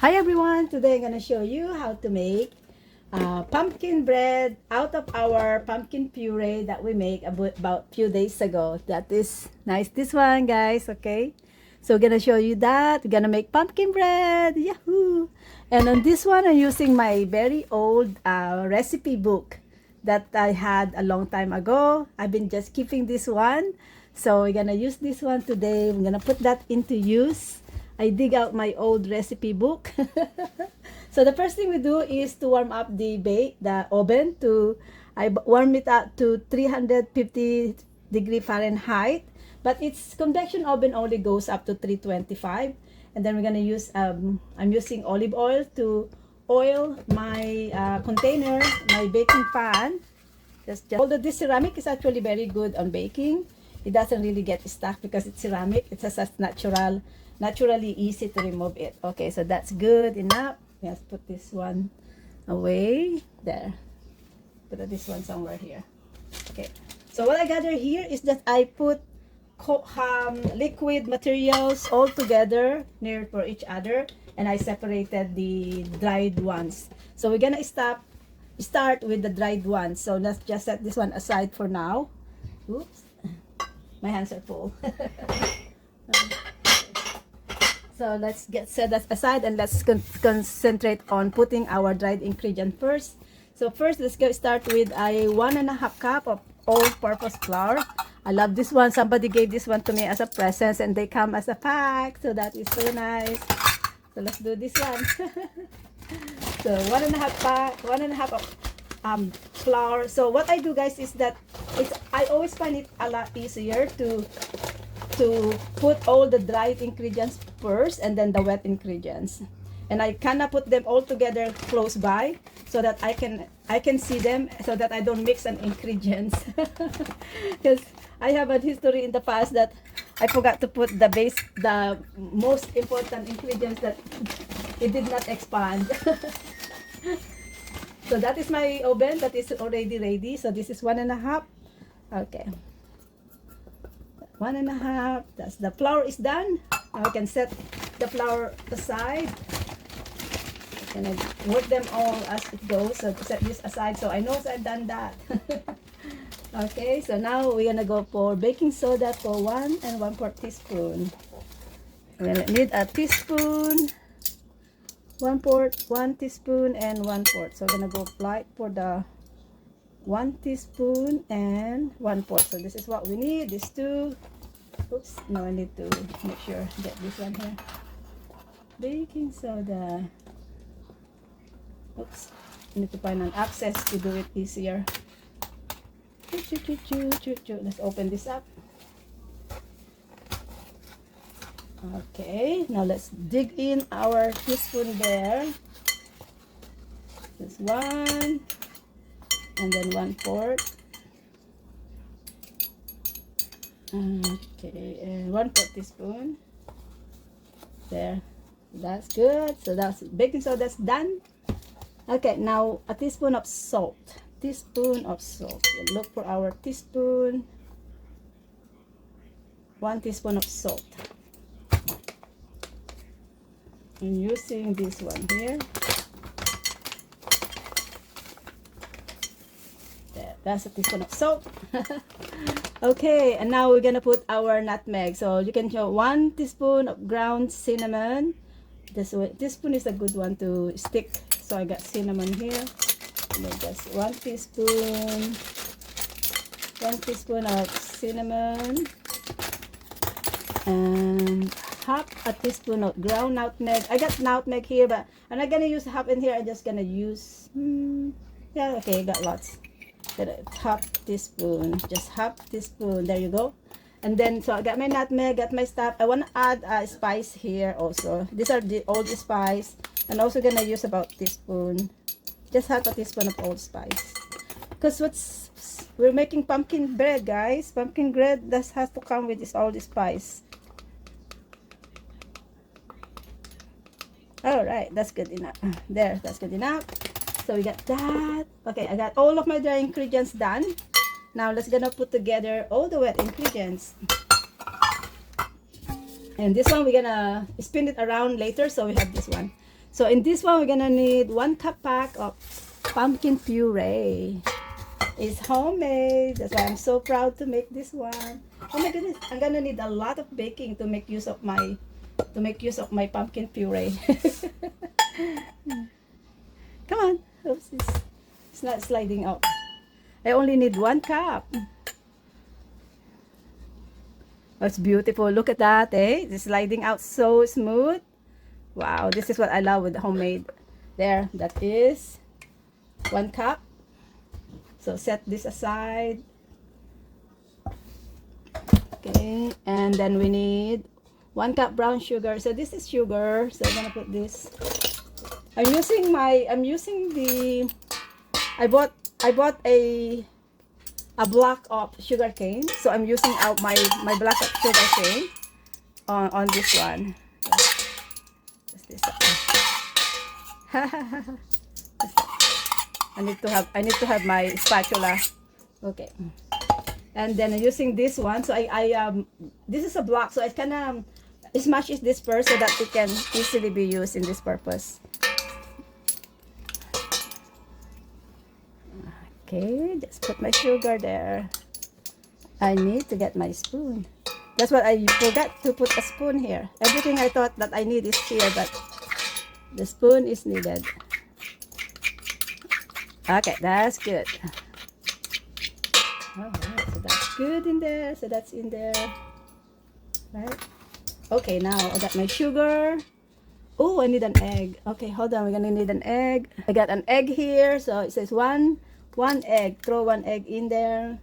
Hi everyone! Today I'm gonna show you how to make pumpkin bread out of our pumpkin puree that we make about few days ago. That is nice. This one, guys. Okay, so we're gonna show you that. We're gonna make pumpkin bread. Yahoo! And on this one, I'm using my very old recipe book that I had a long time ago. I've been just keeping this one, so we're gonna use this one today. We're gonna put that into use. I dig out my old recipe book. So the first thing we do is to warm up the oven I warm it up to 350 Fahrenheit, but its convection oven only goes up to 325. And then we're gonna use I'm using olive oil to oil my container, my baking pan. Although this ceramic is actually very good on baking, it doesn't really get stuck because it's ceramic. It's just naturally easy to remove it. Okay, so that's good enough. Let's put this one away there. Put this one somewhere here. Okay, so what I gather here is that I put liquid materials all together near for each other, and I separated the dried ones. So we're gonna start with the dried ones. So let's just set this one aside for now. Oops, my hands are full. So let's set that aside, and let's concentrate on putting our dried ingredient first. So first, let's start with a 1.5 cup of all-purpose flour. I love this one. Somebody gave this one to me as a present, and they come as a pack. So that is so nice. So let's do this one. So 1.5 of flour. So what I do, guys, is that I always find it a lot easier to put all the dried ingredients first and then the wet ingredients, and I cannot put them all together close by so that I can see them, so that I don't mix an ingredients. Because I have a history in the past that I forgot to put the most important ingredients that it did not expand. So that is my oven that is already ready. So this is 1.5. Okay, 1.5. That's the flour is done. Now we can set the flour aside, and I work them all as it goes. So to set this aside, so I know I've done that. Okay, so now we're gonna go for baking soda for 1 1/4 teaspoon. We're gonna need a teaspoon, 1 teaspoon, and 1/4. So we're gonna go light for the 1 teaspoon and 1/4. So this is what we need. These two. Oops, no, I need to make sure get this one here. Baking soda. Oops, I need to find an access to do it easier. Let's open this up. Okay, now let's dig in our teaspoon there. This one, and then 1/4. Okay, and 1/4 teaspoon. There, that's good. So that's baking soda. That's done. Okay, now a teaspoon of salt. Teaspoon of salt. Look for our teaspoon. 1 teaspoon of salt. I'm using this one here. There, that's a teaspoon of salt. Okay, and now we're gonna put our nutmeg. So you can show 1 teaspoon of ground cinnamon. This teaspoon is a good one to stick. So I got cinnamon here. And then just 1 teaspoon of cinnamon, and half a teaspoon of ground nutmeg. I got nutmeg here, but I'm not gonna use half in here. I'm just gonna use yeah, okay, got lots. Half teaspoon, just half teaspoon. There you go. And then so I got my nutmeg, got my stuff. I want to add a spice here also. These are the old spice, and also gonna use about teaspoon, just half a teaspoon of old spice. Because we're making pumpkin bread, guys. Pumpkin bread has to come with this old spice. All right, that's good enough. There, that's good enough. So we got that. Okay, I got all of my dry ingredients done. Now let's gonna put together all the wet ingredients. And this one we're gonna spin it around later, so we have this one. So in this one, we're gonna need 1 cup pack of pumpkin puree. It's homemade. That's why I'm so proud to make this one. Oh my goodness, I'm gonna need a lot of baking to make use of my pumpkin puree. Come on. Oops, it's not sliding out. I only need 1 cup. That's beautiful. Look at that, eh? It's sliding out so smooth. Wow, this is what I love with homemade. There, that is 1 cup. So set this aside. Okay, and then we need 1 cup brown sugar. So this is sugar. So I'm gonna put this. I bought a block of sugar cane. So I'm using out my block of sugar cane on this one. Just this. I need to have my spatula. Okay. And then using this one, so this is a block, so I can smash this first so that it can easily be used in this purpose. Okay, just put my sugar there. I need to get my spoon. That's what I forgot to put a spoon here. Everything I thought that I need is here, but the spoon is needed. Okay, that's good. Alright, so that's good in there. So that's in there. Right? Okay, now I got my sugar. Oh, I need an egg. Okay, hold on. We're gonna need an egg. I got an egg here. So it says one egg. Throw 1 egg in there.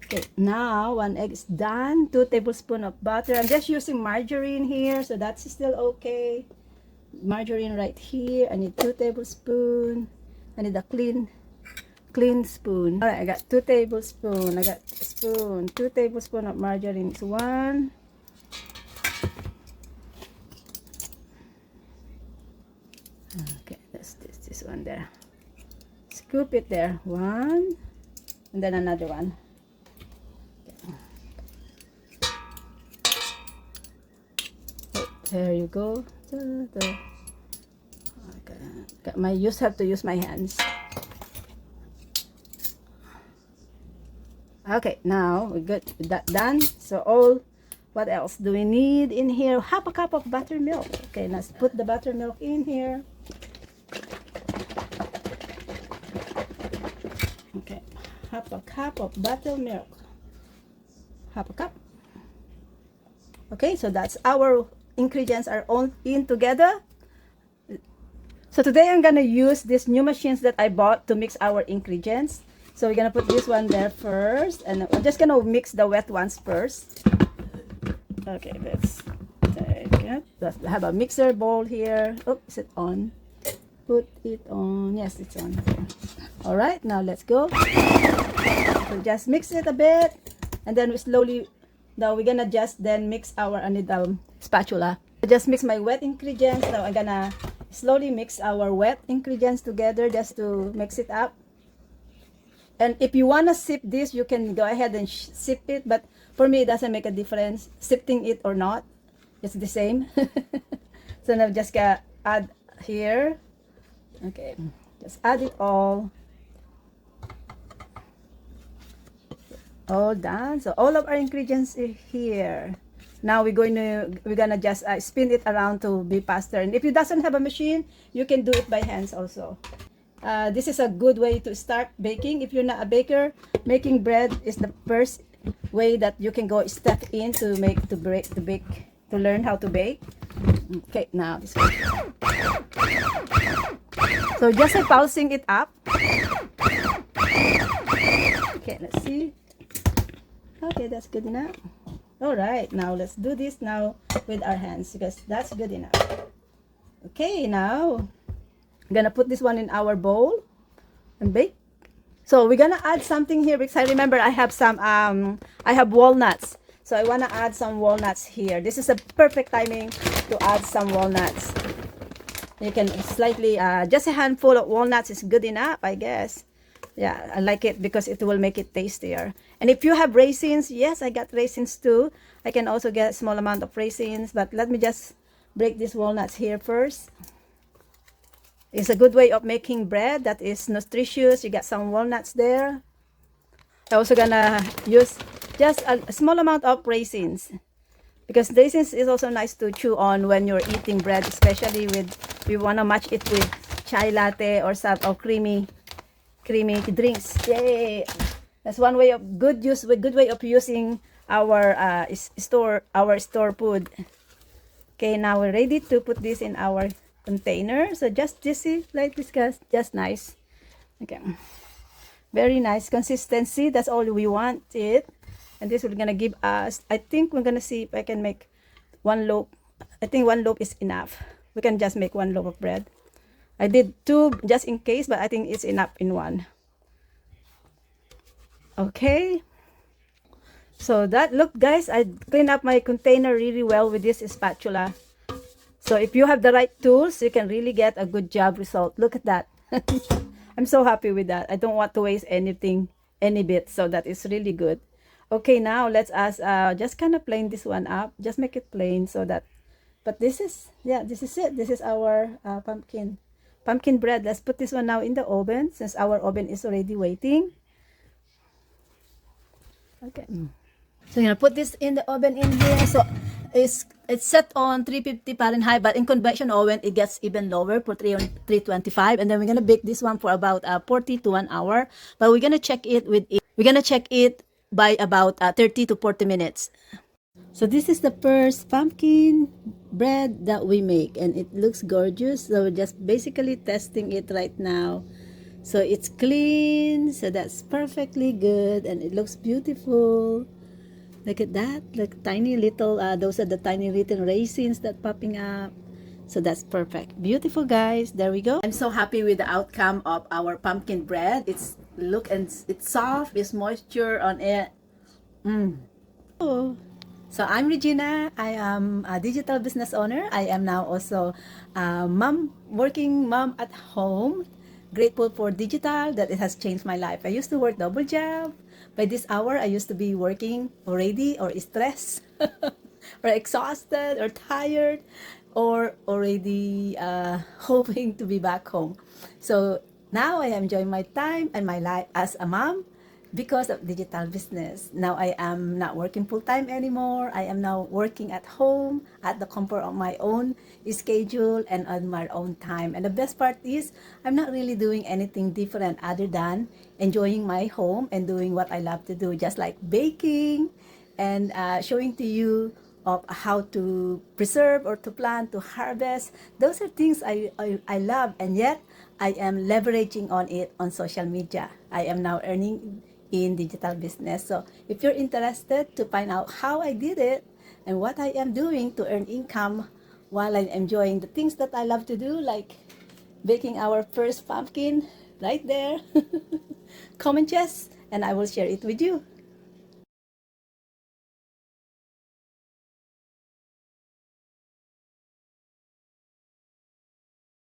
Okay, now 1 egg is done. 2 tablespoons of butter. I'm just using margarine here, so that's still okay. Margarine right here. I need 2 tablespoons. I need a clean spoon. All right, I got 2 tablespoons. I got a spoon. 2 tablespoons of margarine is 1. Okay, that's this one there. Scoop it there. 1, and then another one. Okay. There you go. Okay. Have to use my hands. Okay, now we got that done. So what else do we need in here? Half a cup of buttermilk. Okay, let's put the buttermilk in here. Okay, half a cup of buttermilk. Half a cup. Okay, so that's our ingredients are all in together. So today I'm gonna use these new machines that I bought to mix our ingredients. So we're gonna put this one there first, and I'm just gonna mix the wet ones first. Okay, let's take it. Let's have a mixer bowl here. Oh, is it on? Put it on. Yes, it's on. All right, now let's go. So just mix it a bit, and then we slowly. Now we're gonna just then mix our spatula. I just mix my wet ingredients. Now I'm gonna slowly mix our wet ingredients together just to mix it up. And if you wanna sip this, you can go ahead and sip it. But for me, it doesn't make a difference sipping it or not. It's the same. So now just gonna add here. Okay, just add it all done. So all of our ingredients are here. Now we're gonna just spin it around to be faster. And if you doesn't have a machine, you can do it by hands also. This is a good way to start baking. If you're not a baker, making bread is the first way that you can go step in to learn how to bake. Okay, now this one. So just pulsing it up. Okay, let's see. Okay, that's good enough. All right, now let's do this now with our hands because that's good enough. Okay, now I'm gonna put this one in our bowl and bake. So we're gonna add something here because I remember I have some I have walnuts. So I wanna add some walnuts here. This is a perfect timing to add some walnuts. You can slightly just a handful of walnuts is good enough, I guess. Yeah, I like it because it will make it tastier. And if you have raisins, yes, I got raisins too. I can also get a small amount of raisins, but let me just break these walnuts here first. It's a good way of making bread that is nutritious. You got some walnuts there. I'm also gonna use just a small amount of raisins, because raisins is also nice to chew on when you're eating bread, especially with, we wanna match it with chai latte or some or creamy drinks. Yay! That's one way of good way of using our store food. Okay, now we're ready to put this in our container. So just like this, guys, just nice. Okay, very nice consistency. That's all we want it. And this will gonna give us, I think we're gonna see if I can make one loaf. I think one loaf is enough. We can just make one loaf of bread. I did two just in case, but I think it's enough in one. Okay, so that, look guys, I cleaned up my container really well with this spatula. So if you have the right tools, you can really get a good job result. Look at that. I'm so happy with that. I don't want to waste anything, any bit, so that is really good. Okay, now let's just kind of plain this one up. Just make it plain so that, but this is, yeah, this is it. This is our pumpkin bread. Let's put this one now in the oven, since our oven is already waiting. Okay, so you're gonna put this in the oven in here. So it's set on 350 Fahrenheit, but in convection oven it gets even lower for 325, and then we're gonna bake this one for about 40 to 1 hour. But we're gonna check it by about 30 to 40 minutes. So this is the first pumpkin bread that we make, and it looks gorgeous. So we're just basically testing it right now. So it's clean, so that's perfectly good, and it looks beautiful. Look at that, like tiny little, those are the tiny little raisins that popping up. So that's perfect. Beautiful, guys. There we go. I'm so happy with the outcome of our pumpkin bread. It's it's soft, it's moisture on it. Oh. So I'm Regina. I am a digital business owner. I am now also a working mom at home. Grateful for digital, that it has changed my life. I used to work double job. By this hour, I used to be working already, or stressed, or exhausted, or tired, or already hoping to be back home. So now I am enjoying my time and my life as a mom because of digital business. Now I am not working full-time anymore. I am now working at home at the comfort of my own schedule and on my own time. And the best part is I'm not really doing anything different other than enjoying my home and doing what I love to do, just like baking and showing to you of how to preserve or to plant, to harvest. Those are things I love, and yet I am leveraging on it on social media. I am now earning in digital business. So if you're interested to find out how I did it and what I am doing to earn income while I'm enjoying the things that I love to do, like baking our first pumpkin right there, comment yes, and I will share it with you.